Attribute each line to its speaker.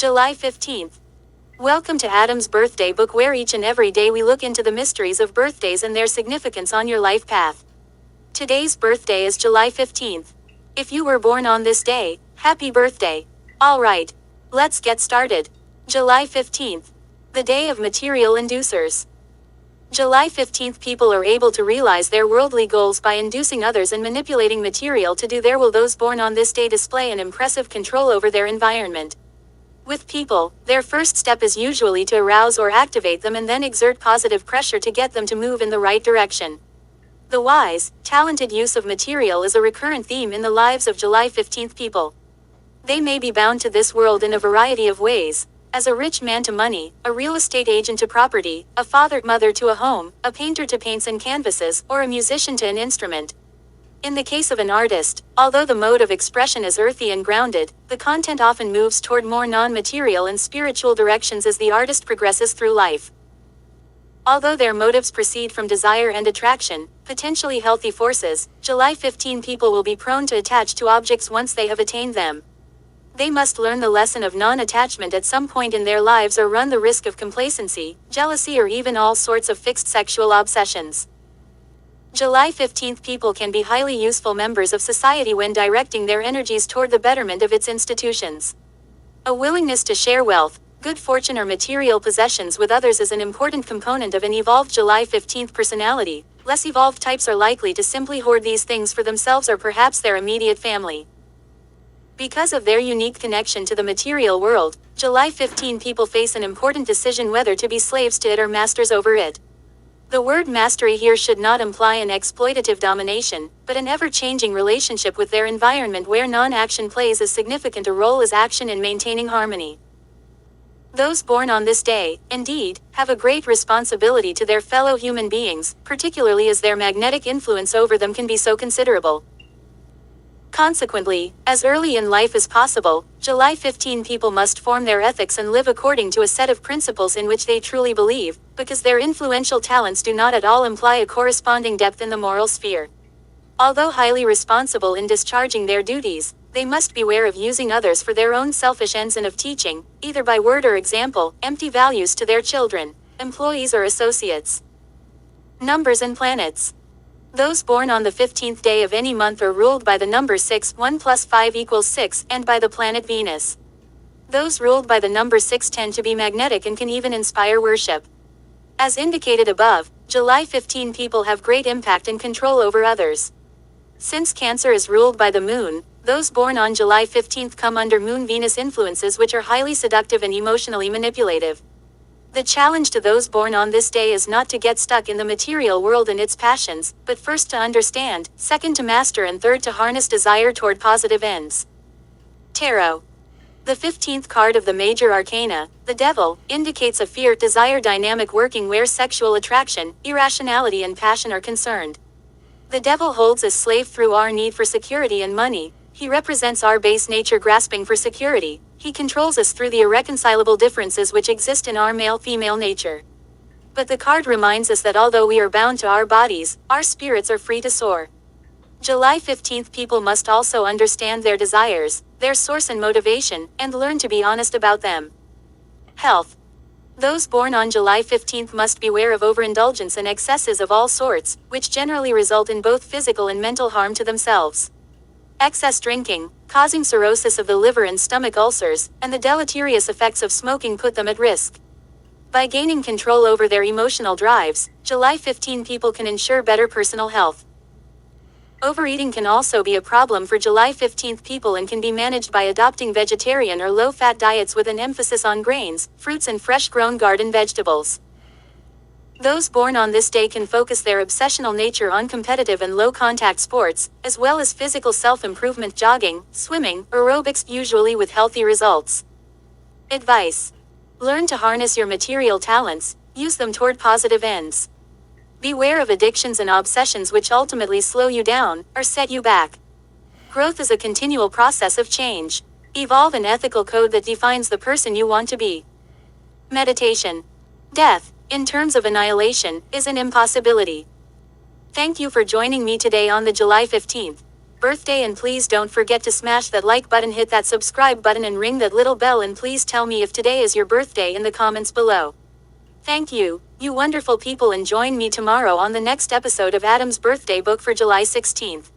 Speaker 1: July 15th. Welcome to Adam's Birthday Book, where each and every day we look into the mysteries of birthdays and their significance on your life path. Today's birthday is July 15th. If you were born on this day, happy birthday. Alright, let's get started. July 15th. The day of material inducers. July 15th, people are able to realize their worldly goals by inducing others and manipulating material to do their will. Those born on this day display an impressive control over their environment. With people, their first step is usually to arouse or activate them and then exert positive pressure to get them to move in the right direction. The wise, talented use of material is a recurrent theme in the lives of July 15th people. They may be bound to this world in a variety of ways. As a rich man to money, a real estate agent to property, a father-mother to a home, a painter to paints and canvases, or a musician to an instrument. In the case of an artist, although the mode of expression is earthy and grounded, the content often moves toward more non-material and spiritual directions as the artist progresses through life. Although their motives proceed from desire and attraction, potentially healthy forces, July 15 people will be prone to attach to objects once they have attained them. They must learn the lesson of non-attachment at some point in their lives or run the risk of complacency, jealousy, or even all sorts of fixed sexual obsessions. July 15th people can be highly useful members of society when directing their energies toward the betterment of its institutions. A willingness to share wealth, good fortune, or material possessions with others is an important component of an evolved July 15th personality. Less evolved types are likely to simply hoard these things for themselves or perhaps their immediate family. Because of their unique connection to the material world, July 15 people face an important decision whether to be slaves to it or masters over it. The word mastery here should not imply an exploitative domination, but an ever-changing relationship with their environment where non-action plays as significant a role as action in maintaining harmony. Those born on this day, indeed, have a great responsibility to their fellow human beings, particularly as their magnetic influence over them can be so considerable. Consequently, as early in life as possible, July 15 people must form their ethics and live according to a set of principles in which they truly believe, because their influential talents do not at all imply a corresponding depth in the moral sphere. Although highly responsible in discharging their duties, they must beware of using others for their own selfish ends and of teaching, either by word or example, empty values to their children, employees, or associates. Numbers and planets. Those born on the 15th day of any month are ruled by the number 6, 1 plus 5 equals 6, and by the planet Venus. Those ruled by the number 6 tend to be magnetic and can even inspire worship. As indicated above, July 15 people have great impact and control over others. Since Cancer is ruled by the moon, those born on July 15th come under Moon-Venus influences which are highly seductive and emotionally manipulative. The challenge to those born on this day is not to get stuck in the material world and its passions, but first to understand, second to master, and third to harness desire toward positive ends. Tarot. The 15th card of the major arcana, the Devil, indicates a fear-desire dynamic working where sexual attraction, irrationality, and passion are concerned. The Devil holds us slave through our need for security and money. He represents our base nature grasping for security. He controls us through the irreconcilable differences which exist in our male-female nature. But the card reminds us that although we are bound to our bodies, our spirits are free to soar. July 15th people must also understand their desires, their source and motivation, and learn to be honest about them. Health. Those born on July 15th must beware of overindulgence and excesses of all sorts, which generally result in both physical and mental harm to themselves. Excess drinking, causing cirrhosis of the liver and stomach ulcers, and the deleterious effects of smoking put them at risk. By gaining control over their emotional drives, July 15 people can ensure better personal health. Overeating can also be a problem for July 15th people and can be managed by adopting vegetarian or low-fat diets with an emphasis on grains, fruits, and fresh-grown garden vegetables. Those born on this day can focus their obsessional nature on competitive and low-contact sports, as well as physical self-improvement, jogging, swimming, aerobics, usually with healthy results. Advice. Learn to harness your material talents, use them toward positive ends. Beware of addictions and obsessions which ultimately slow you down, or set you back. Growth is a continual process of change. Evolve an ethical code that defines the person you want to be. Meditation. Death, in terms of annihilation, is an impossibility. Thank you for joining me today on the July 15th. birthday, and please don't forget to smash that like button, hit that subscribe button, and ring that little bell, and please tell me if today is your birthday in the comments below. Thank you, you wonderful people, and join me tomorrow on the next episode of Adam's Birthday Book for July 16th.